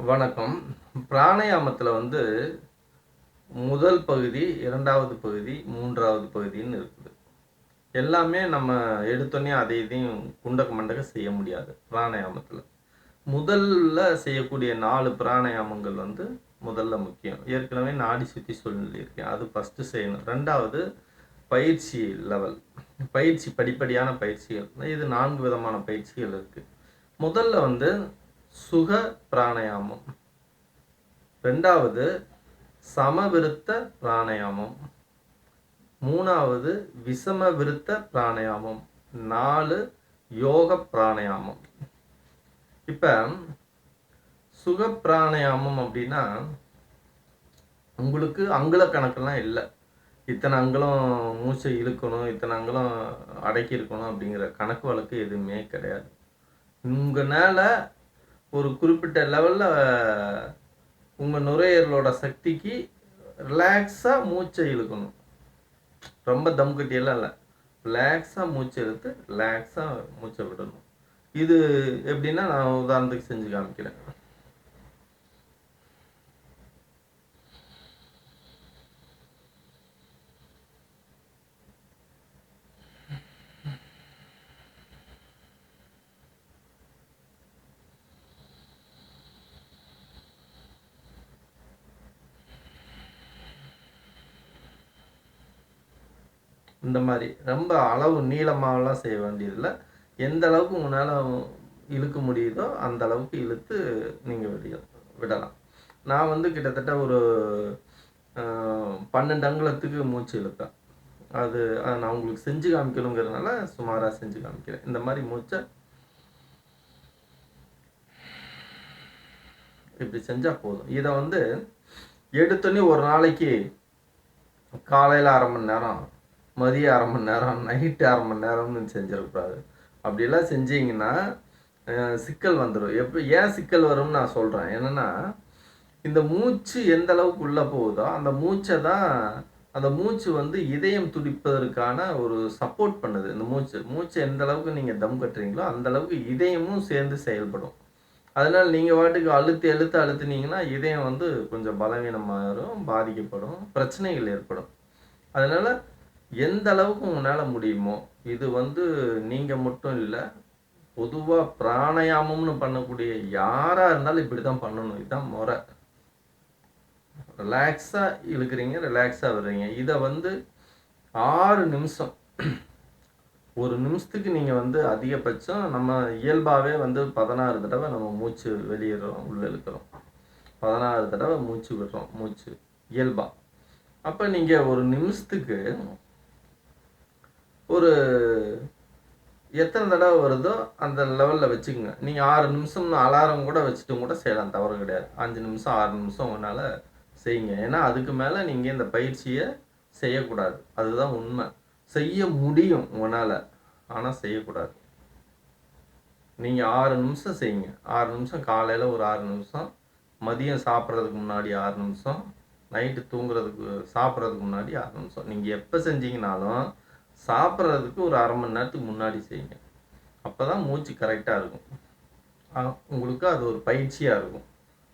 வணக்கம். பிராணாயாமத்துல வந்து முதல் பகுதி, 2வது பகுதி, 3வது பகுதின்னு இருக்குது. எல்லாமே நம்ம எடுத்தோனே அதை இதையும் குண்டக்க மண்டக்க செய்ய முடியாது பிராணாயாமத்துல. முதல்ல செய்யக்கூடிய 4 பிராணாயாமங்கள் வந்து முதல்ல முக்கியம். ஏற்கனவே நாடி சுத்தி சொல்லியிருக்கேன். அது ஃபர்ஸ்ட்டு செய்யணும். 2வது பயிற்சி லெவல். பயிற்சி படிப்படியான பயிற்சிகள். இது 4 விதமான பயிற்சிகள் இருக்கு. முதல்ல வந்து சுக பிராணாயாமம். 2வது சமவிருத்த பிராணாயாமம். 3வது விஷம விருத்த பிராணாயாமம். 4 யோக பிராணாயாமம். இப்ப சுக பிராணாயாமம் அப்படின்னா உங்களுக்கு அங்குல கணக்கெல்லாம் இல்லை. இத்தனை அங்குலம் மூச்சை இழுக்கணும், இத்தனை அங்குலம் அடக்கி இருக்கணும் அப்படிங்கிற கணக்கு வழக்கு எதுவுமே கிடையாது. உங்களால் ஒரு குறிப்பிட்ட லெவலில் உங்கள் நுரையீரலோட சக்திக்கு ரிலாக்ஸாக மூச்சை இழுக்கணும். ரொம்ப தம் கட்டியெல்லாம் இல்லை, ரிலாக்ஸாக மூச்சை இழுத்து ரிலாக்ஸாக மூச்சை விடணும். இது எப்படின்னா நான் உதாரணத்துக்கு செஞ்சு காமிக்கிறேன். இந்த மாதிரி ரொம்ப அளவு நீளமாகலாம் செய்ய வேண்டியதில்லை. எந்த அளவுக்கு உங்களால் இழுக்க முடியுதோ அந்த அளவுக்கு இழுத்து நீங்கள் விடலாம். நான் வந்து கிட்டத்தட்ட ஒரு 12 அங்குலத்துக்கு மூச்சு இழுப்பேன். அது நான் உங்களுக்கு செஞ்சு காமிக்கணுங்கிறதுனால சுமாராக செஞ்சு காமிக்கிறேன். இந்த மாதிரி மூச்சை இப்படி செஞ்சால் போதும். இதை வந்து எடுத்தோன்னே ஒரு நாளைக்கு காலையில் 1/2 மணி நேரம், மதியம் 1/2 மணி நேரம், நைட்டு 1/2 மணி நேரம்னு செஞ்சிடக்கூடாது. அப்படிலாம் செஞ்சீங்கன்னா சிக்கல் வந்துடும். ஏன் சிக்கல் வரும்னு நான் சொல்கிறேன். என்னென்னா, இந்த மூச்சு எந்த அளவுக்கு உள்ளே போகுதோ அந்த மூச்சு வந்து இதயம் துடிப்பதற்கான ஒரு சப்போர்ட் பண்ணுது. இந்த மூச்சு எந்த அளவுக்கு நீங்கள் தம் கட்டுறீங்களோ அந்த அளவுக்கு இதயமும் சேர்ந்து செயல்படும். அதனால் நீங்கள் வாட்டுக்கு அழுத்துனீங்கன்னா இதயம் வந்து கொஞ்சம் பலவீனமாகும், பாதிக்கப்படும், பிரச்சனைகள் ஏற்படும். அதனால் எந்த அளவுக்கு உங்களால் முடியுமோ, இது வந்து நீங்கள் மட்டும் இல்லை, பொதுவாக பிராணாயாமம்னு பண்ணக்கூடிய யாராக இருந்தாலும் இப்படி தான் பண்ணணும். இதுதான் முறை. ரிலாக்ஸாக இழுக்கிறீங்க, ரிலாக்ஸாக விடுறீங்க. இதை வந்து 6 நிமிஷம், ஒரு நிமிஷத்துக்கு நீங்கள் வந்து அதிகபட்சம் நம்ம இயல்பாகவே வந்து 16 தடவை நம்ம மூச்சு வெளியிடுறோம், உள்ளே இழுக்கிறோம், 16 தடவை மூச்சு விடுறோம், மூச்சு இயல்பாக. அப்போ நீங்கள் ஒரு நிமிஷத்துக்கு ஒரு எத்தனை தடவை வருதோ அந்த லெவலில் வச்சுக்கோங்க. நீங்கள் 6 நிமிஷம்னு அலாரம் கூட வச்சுட்டும் கூட செய்யலாம், தவறு கிடையாது. 5 நிமிஷம் 6 நிமிஷம் உங்களால் செய்யுங்க. ஏன்னா அதுக்கு மேலே நீங்கள் இந்த பயிற்சியை செய்யக்கூடாது. அதுதான் உண்மை. செய்ய முடியும் உங்களால், ஆனால் செய்யக்கூடாது. நீங்கள் 6 நிமிஷம் செய்யுங்க. 6 நிமிஷம் காலையில் ஒரு 6 நிமிஷம், மதியம் சாப்பிட்றதுக்கு முன்னாடி 6 நிமிஷம், நைட்டு சாப்பிட்றதுக்கு முன்னாடி 6 நிமிஷம். நீங்கள் எப்போ செஞ்சீங்கனாலும் சாப்பிட்றதுக்கு ஒரு 1/2 மணி நேரத்துக்கு முன்னாடி செய்யுங்க. அப்போ தான் மூச்சு கரெக்டாக இருக்கும். உங்களுக்கு அது ஒரு பயிற்சியாக இருக்கும்.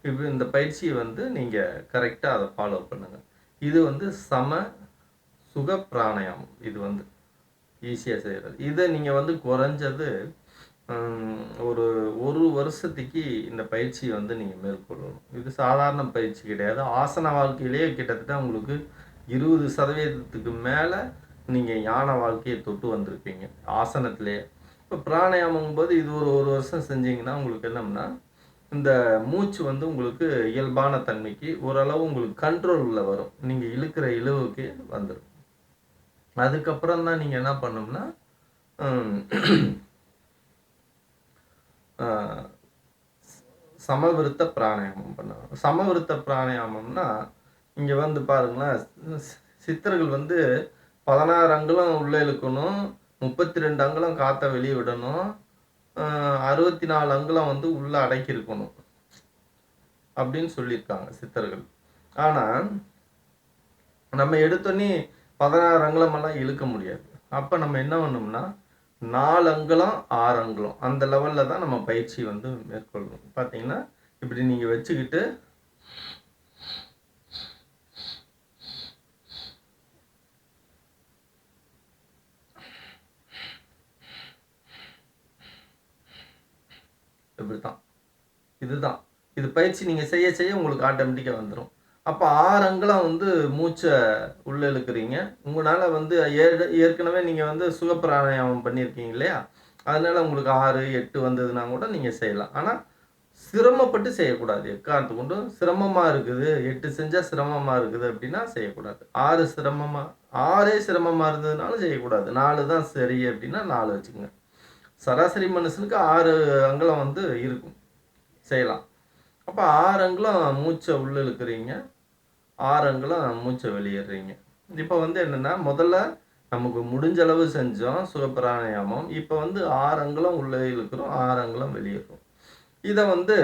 இப்போ இந்த பயிற்சியை வந்து நீங்கள் கரெக்டாக அதை ஃபாலோ பண்ணுங்கள். இது வந்து சுக பிராணாயாமம். இது வந்து ஈஸியாக செய்கிறது. இதை நீங்கள் வந்து குறைஞ்சது ஒரு வருஷத்துக்கு இந்த பயிற்சியை வந்து நீங்கள் மேற்கொள்ளணும். இது சாதாரண பயிற்சி கிடையாது. ஆசன வாழ்க்கையிலேயே கிட்டத்தட்ட உங்களுக்கு 20% மேலே நீங்கள் ஞான வாழ்க்கையை தொட்டு வந்திருப்பீங்க ஆசனத்திலே. இப்போ பிராணாயாமம் போது இது ஒரு வருஷம் செஞ்சீங்கன்னா உங்களுக்கு என்னம்னா, இந்த மூச்சு வந்து உங்களுக்கு இயல்பான தன்மைக்கு ஓரளவு உங்களுக்கு கண்ட்ரோலில் வரும். நீங்கள் இழுக்கிற இழுவுக்கு வந்துடும். அதுக்கப்புறம் தான் நீங்கள் என்ன பண்ணணும்னா சமவிருத்த பிராணாயாமம் பண்ணணும். சமவிருத்த பிராணாயாமம்னா இங்கே வந்து பாருங்களேன், சித்தர்கள் வந்து 16 அங்குலம் உள்ளே இழுக்கணும், 32 அங்குலம் காற்றை வெளியே விடணும், 64 அங்குலம் வந்து உள்ளே அடக்கி இருக்கணும் அப்படின்னு சொல்லியிருக்காங்க சித்தர்கள். ஆனால் நம்ம எடுத்தோன்னே 16 அங்குலமெல்லாம் இழுக்க முடியாது. அப்போ நம்ம என்ன பண்ணோம்னா 4 அங்குலம் 6 அங்குலம் அந்த லெவலில் தான் நம்ம பயிற்சி வந்து மேற்கொள்ளணும். பார்த்தீங்கன்னா இப்படி நீங்கள் வச்சுக்கிட்டு இப்படி தான். இதுதான். இது பயிற்சி நீங்கள் செய்ய செய்ய உங்களுக்கு ஆட்டோமேட்டிக்காக வந்துடும். அப்போ 6 அங்குலம் வந்து மூச்சை உள்ளே இழுக்கிறீங்க. உங்களால் வந்து ஏற்கனவே நீங்கள் வந்து சுகப்பிராணாயாமம் பண்ணியிருக்கீங்க இல்லையா? அதனால உங்களுக்கு 6, 8 வந்ததுன்னா கூட நீங்கள் செய்யலாம். ஆனால் சிரமப்பட்டு செய்யக்கூடாது. எக்காரணத்தை கொண்டும் சிரமமாக இருக்குது, 8 செஞ்சால் சிரமமாக இருக்குது அப்படின்னா செய்யக்கூடாது. 6 சிரமமாக இருந்ததுனாலும் செய்யக்கூடாது. 4 தான் சரி அப்படின்னா 4 வச்சுக்கோங்க. சராசரி மனுஷனுக்கு 6 அங்குலம் வந்து இருக்கும், செய்யலாம். அப்போ 6 அங்குலம் மூச்சை உள்ளே இழுக்கிறீங்க, 6 அங்குலம் மூச்சை வெளியேறீங்க. இப்போ வந்து என்னென்னா, முதல்ல நமக்கு முடிஞ்ச அளவு செஞ்சோம் சுகப்பிராணாயாமம். இப்போ வந்து 6 அங்குலம் உள்ளே இழுக்கிறோம், 6 அங்குலம் வெளியேறோம். இதை வந்து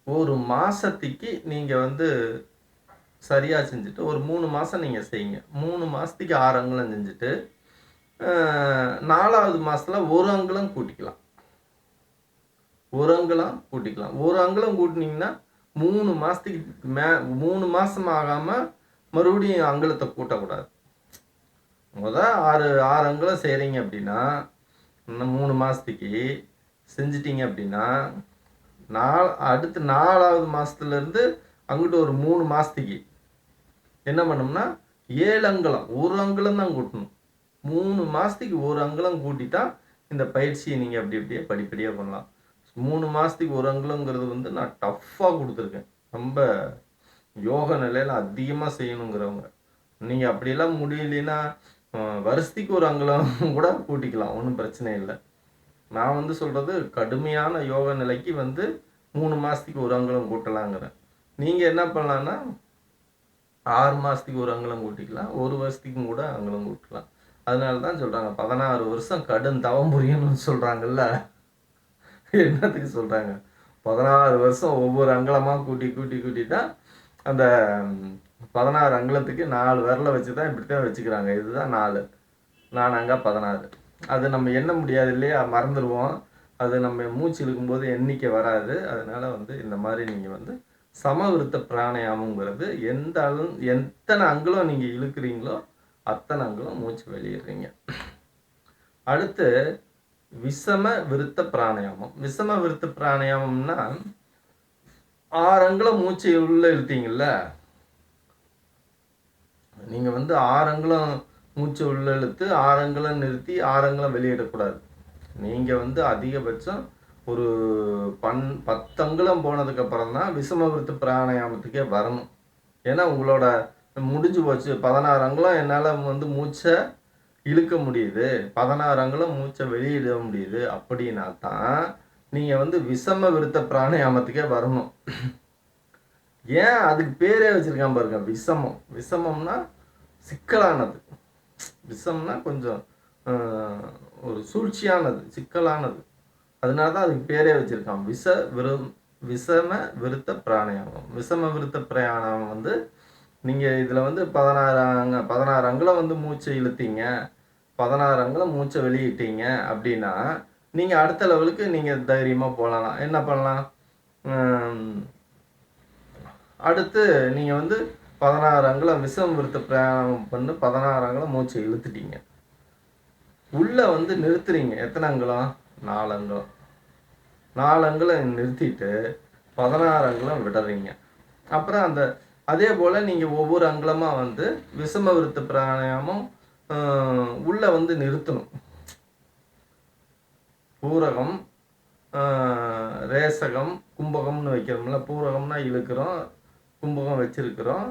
ஒரு மாதத்துக்கு நீங்கள் வந்து சரியாக செஞ்சுட்டு ஒரு 3 மாதம் நீங்கள் செய்யுங்க. 3 மாதத்துக்கு 6 அங்குலம் செஞ்சுட்டு 4வது மாதத்தில் 1 அங்குலம் கூட்டிக்கலாம். 1 அங்குலம் கூட்டிக்கலாம். 1 அங்குலம் கூட்டினீங்கன்னா 3 மாதத்துக்கு 3 மாதம் ஆகாமல் மறுபடியும் அங்குலத்தை கூட்டக்கூடாது. முதல் 6 அங்குலம் செய்கிறீங்க அப்படின்னா, இன்னும் 3 மாதத்துக்கு செஞ்சிட்டிங்க அப்படின்னா, அடுத்து 4வது மாதத்துலேருந்து அங்கிட்டு ஒரு 3 மாதத்துக்கு என்ன பண்ணோம்னா 7 அங்குலம், 1 அங்குலம் தான் கூட்டணும். 3 மாதத்துக்கு 1 அங்குலம் கூட்டிட்டா இந்த பயிற்சியை நீங்கள் அப்படி அப்படியே படிப்படியாக பண்ணலாம். 3 மாதத்துக்கு 1 அங்குலங்கிறது வந்து நான் டஃப்பாக கொடுத்துருக்கேன். ரொம்ப யோக நிலையில் அதிகமாக செய்யணுங்கிறவங்க. நீங்கள் அப்படியெல்லாம் முடியலைன்னா வருஷத்துக்கு 1 அங்குலம் கூட கூட்டிக்கலாம், ஒன்றும் பிரச்சனை இல்லை. நான் வந்து சொல்கிறது கடுமையான யோக நிலைக்கு வந்து 3 மாதத்துக்கு 1 அங்குலம் கூட்டலாங்கிறேன். நீங்கள் என்ன பண்ணலான்னா 6 மாதத்துக்கு 1 அங்குலம் கூட்டிக்கலாம், 1 வருஷத்துக்கும் கூட அங்குலம் கூட்டலாம். அதனால தான் சொல்கிறாங்க 16 வருஷம் கடும் தவம் புரியணும்னு சொல்கிறாங்கல்ல. என்னத்துக்கு சொல்கிறாங்க? 16 வருஷம் ஒவ்வொரு அங்குலமாக கூட்டி தான் அந்த 16 அங்குலத்துக்கு 4 விரலை வச்சு தான் இப்படி தான் வச்சுக்கிறாங்க. இதுதான் 4 அங்கே 16. அது நம்ம எண்ண முடியாது இல்லையா, மறந்துடுவோம். அது நம்ம மூச்சு இழுக்கும்போது எண்ணிக்கை வராது. அதனால் வந்து இந்த மாதிரி நீங்கள் வந்து சமவிருத்த பிராணாயாமங்கிறது எத்தனை அங்குலம் நீங்கள் இழுக்கிறீங்களோ அத்தனை அங்குலம் மூச்சு வெளியிடுறீங்க. அடுத்து விஷம விருத்த பிராணாயாமம். விஷம விருத்த பிராணாயாமம்னா 6 அங்குலம் மூச்சை உள்ள இழுத்தீங்கல்ல, நீங்கள் வந்து 6 அங்குலம் மூச்சை உள்ள இழுத்து 6 அங்குலம் நிறுத்தி 6 அங்குலம் வெளியிடக்கூடாது. நீங்கள் வந்து அதிகபட்சம் ஒரு 10 அங்குலம் போனதுக்கப்புறம் தான் விஷம விருத்த பிராணாயாமத்துக்கே வரணும். ஏன்னா உங்களோட முடிஞ்சு போச்சு, 16 அங்குலம் என்னால் வந்து மூச்சை இழுக்க முடியுது, 16 அங்குலம் மூச்சை வெளியிட முடியுது அப்படின்னா தான் நீங்கள் வந்து விஷம விருத்த பிராணாயாமத்துக்கே வரணும். ஏன் அதுக்கு பேரே வச்சுருக்கான் பாருங்க, விஷமம். விஷமம்னா சிக்கலானது, விஷம்னா கொஞ்சம் ஒரு சூழ்ச்சியானது, சிக்கலானது. அதனால தான் அதுக்கு பேரே வச்சுருக்கான் விஷம விருத்த பிராணாயாமம். விஷம விருத்த பிராணாயாமம் வந்து நீங்கள் இதில் வந்து 16 அங்குலம் வந்து மூச்சை இழுத்தீங்க, 16 அங்குலம் மூச்சை வெளியிட்டீங்க அப்படின்னா நீங்கள் அடுத்த லெவலுக்கு நீங்கள் தைரியமாக போகலாம். என்ன பண்ணலாம்? அடுத்து நீங்கள் வந்து 16 அங்குலம் விஷம விருத்த பிராணாயாமம் பண்ணி 16 அங்குலம் மூச்சை இழுத்துட்டீங்க, உள்ளே வந்து நிறுத்துறீங்க. எத்தனை அங்குலம்? 4 அங்குலம். 4 அங்குலம் நிறுத்திட்டு 16 அங்குலம் விடுறீங்க. அப்புறம் அதே போல் நீங்கள் ஒவ்வொரு அங்குலமாக வந்து விஷம விருத்த பிராணாயாமம் உள்ளே வந்து நிறுத்தணும். பூரகம், ரேசகம், கும்பகம்னு வைக்கிறோம்ல. பூரகம்னா இழுக்கிறோம், கும்பகம் வச்சிருக்கிறோம்,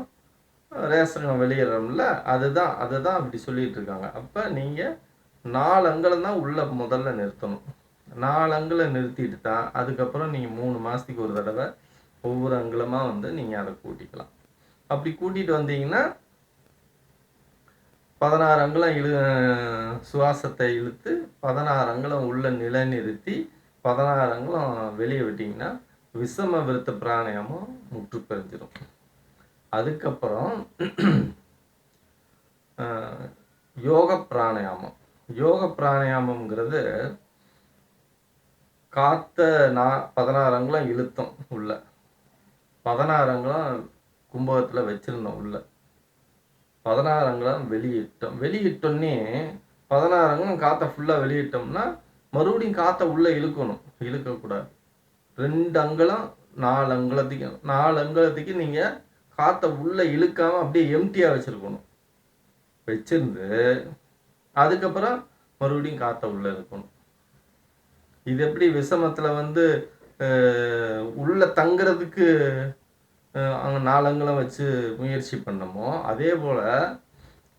ரேசகம் வெளியிடறோம்ல. அதுதான் அப்படி சொல்லிட்டு இருக்காங்க. அப்போ நீங்கள் 4 அங்குலம் தான் உள்ளே முதல்ல நிறுத்தணும். 4 அங்குலம் நிறுத்திட்டு தான் அதுக்கப்புறம் நீங்கள் 3 மாதத்துக்கு ஒரு தடவை ஒவ்வொரு அங்குலமாக வந்து நீங்கள் அதை கூட்டிக்கலாம். அப்படி கூட்டிகிட்டு வந்தீங்கன்னா 16 அங்குலம் சுவாசத்தை இழுத்து 16 அங்குலம் உள்ள நிலைநிறுத்தி 16 அங்குலம் வெளியே விட்டிங்கன்னா விஷம விருத்த பிராணாயாமம் முற்று பெறுஞ்சிடும். அதுக்கப்புறம் யோக பிராணாயாமம். யோக பிராணாயாமம்ங்கிறது காத்த 16 அங்குலம் இழுத்தோம் உள்ள. 16 அங்குலம் கும்பகத்துல வச்சிருந்தோம் உள்ள. 16 அங்குலம் வெளியிட்டோம். வெளியிட்டோன்னே 16 அங்குலம் காத்த ஃபுல்லா வெளியிட்டோம்னா, மறுபடியும் காத்த உள்ள இழுக்கணும். இழுக்கக்கூடாது. 2 அங்குலம் 4 அங்குலத்துக்கு நீங்க காத்த உள்ள இழுக்காம அப்படியே எம்ப்டியா வச்சிருக்கணும். வச்சிருந்து அதுக்கப்புறம் மறுபடியும் காத்த உள்ள இழுக்கணும். இது எப்படி விஷமத்துல வந்து உள்ள தங்குறதுக்கு அங்க 4 அங்குலம் வச்சு முயற்சி பண்ணமோ, அதே போல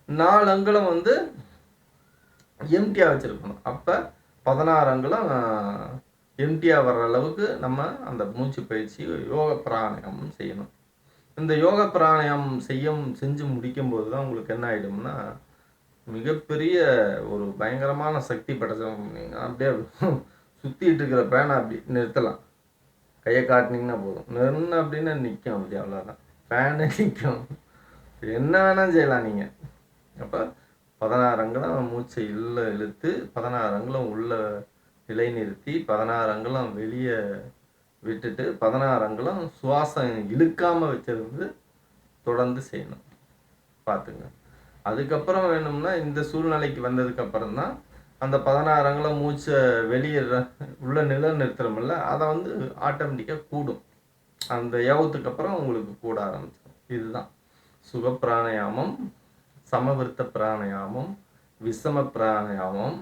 4 அங்குலம் வந்து எம்ப்டியா வச்சிருக்கணும். அப்ப 16 அங்குலம் எம்ப்டியா வர்ற அளவுக்கு நம்ம அந்த மூச்சு பயிற்சி யோக பிராணாயாமம் செய்யணும். இந்த யோக பிராணாயாமம் செஞ்சு முடிக்கும்போது தான் உங்களுக்கு என்ன ஆயிடும்னா, மிகப்பெரிய ஒரு பயங்கரமான சக்தி படைச்சவங்க. நீங்க அப்படியே சுத்திட்டு இருக்கிற பேனை அப்படி நிறுத்தலாம். கையை காட்டினீங்கன்னா போதும். நின்று அப்படின்னா நிற்கும். அப்படி அவ்வளோதான். ஃபேனே நிற்கும். என்ன வேணாலும் செய்யலாம் நீங்கள். அப்போ 16 அங்குலம் மூச்சை இழுத்து 16 அங்குலம் உள்ள நிலைநிறுத்தி 16 அங்குலம் வெளியே விட்டுட்டு 16 அங்குலம் சுவாசம் இழுக்காம வச்சிருந்து தொடர்ந்து செய்யணும். பார்த்துங்க. அதுக்கப்புறம் வேணும்னா இந்த சூழ்நிலைக்கு வந்ததுக்கு அப்புறம் தான் அந்த 16 அங்குலம் மூச்சை வெளியேற உள்ள நிறுத்துறோம்ல, அதை வந்து ஆட்டோமேட்டிக்காக கூடும். அந்த யோகத்துக்கு அப்புறம் உங்களுக்கு கூட ஆரம்பிச்சிடும். இதுதான் சுக பிராணாயாமம், சமவிருத்த பிராணாயாமம், விஷம பிராணாயாமம்,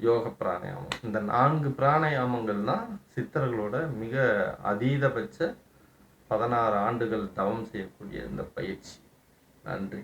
யோக பிராணாயாமம். இந்த 4 பிராணாயாமங்கள் தான் சித்தர்களோட மிக அதீதபட்ச 16 ஆண்டுகள் தவம் செய்யக்கூடிய இந்த பயிற்சி. நன்றி.